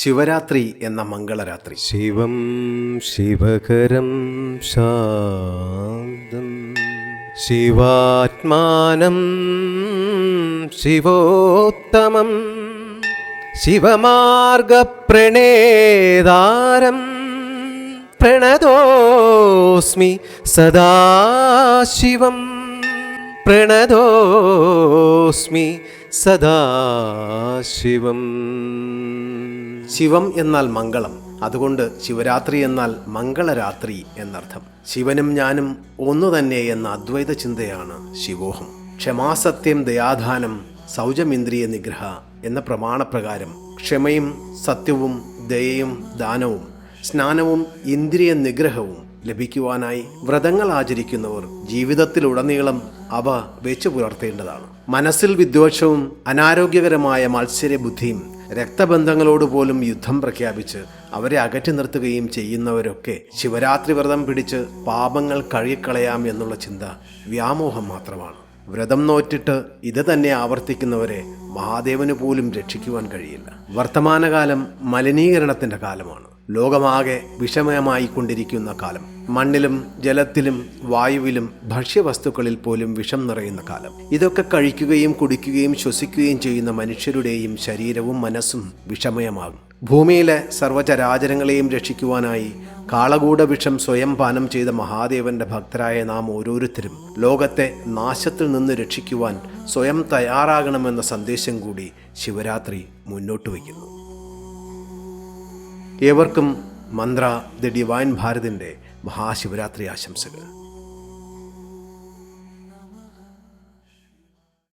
ശിവരാത്രി എന്ന മംഗളരാത്രി. ശിവം ശിവകരം ശാന്തം ശിവാത്മാനം ശിവോത്തമം ശിവമാർഗപ്രണേതാരം പ്രണതോസ്മി സദാശിവം പ്രണതോസ്മി സദാശിവം. ശിവം എന്നാൽ മംഗളം, അതുകൊണ്ട് ശിവരാത്രി എന്നാൽ മംഗളരാത്രി എന്നർത്ഥം. ശിവനും ഞാനും ഒന്നു തന്നെ എന്ന അദ്വൈത ചിന്തയാണ് ശിവോഹം. ക്ഷമാസത്യം ദയാധാനം സൗജമിന്ദ്രിയ നിഗ്രഹ എന്ന പ്രമാണപ്രകാരം ക്ഷമയും സത്യവും ദയയും ദാനവും സ്നാനവും ഇന്ദ്രിയ നിഗ്രഹവും ലഭിക്കുവാനായി വ്രതങ്ങൾ ആചരിക്കുന്നവർ ജീവിതത്തിലുടനീളം അവ വെച്ചു പുലർത്തേണ്ടതാണ്. മനസ്സിൽ വിദ്വേഷവും അനാരോഗ്യകരമായ മത്സരബുദ്ധിയും രക്തബന്ധങ്ങളോട് പോലും യുദ്ധം പ്രഖ്യാപിച്ച് അവരെ അകറ്റി നിർത്തുകയും ചെയ്യുന്നവരൊക്കെ ശിവരാത്രി വ്രതം പിടിച്ച് പാപങ്ങൾ കഴുകിക്കളയാം എന്നുള്ള ചിന്ത വ്യാമോഹം മാത്രമാണ്. വ്രതം നോറ്റിട്ട് ഇത് തന്നെ ആവർത്തിക്കുന്നവരെ മഹാദേവന് പോലും രക്ഷിക്കുവാൻ കഴിയില്ല. വർത്തമാനകാലം മലിനീകരണത്തിൻ്റെ കാലമാണ്. ലോകമാകെ വിഷമയമായി കൊണ്ടിരിക്കുന്ന കാലം. മണ്ണിലും ജലത്തിലും വായുവിലും ഭക്ഷ്യവസ്തുക്കളിൽ പോലും വിഷം നിറയുന്ന കാലം. ഇതൊക്കെ കഴിക്കുകയും കുടിക്കുകയും ശ്വസിക്കുകയും ചെയ്യുന്ന മനുഷ്യരുടെയും ശരീരവും മനസ്സും വിഷമയമാകും. ഭൂമിയിലെ സർവ്വചരാചരങ്ങളെയും രക്ഷിക്കുവാനായി കാളകൂട വിഷം സ്വയം പാനം ചെയ്ത മഹാദേവന്റെ ഭക്തരായ നാം ഓരോരുത്തരും ലോകത്തെ നാശത്തിൽ നിന്ന് രക്ഷിക്കുവാൻ സ്വയം തയ്യാറാകണമെന്ന സന്ദേശം കൂടി ശിവരാത്രി മുന്നോട്ട് വയ്ക്കുന്നു. ഏവർക്കും മന്ത്ര ദി ഡിവൈൻ ഭാരതിൻ്റെ മഹാശിവരാത്രി ആശംസകൾ.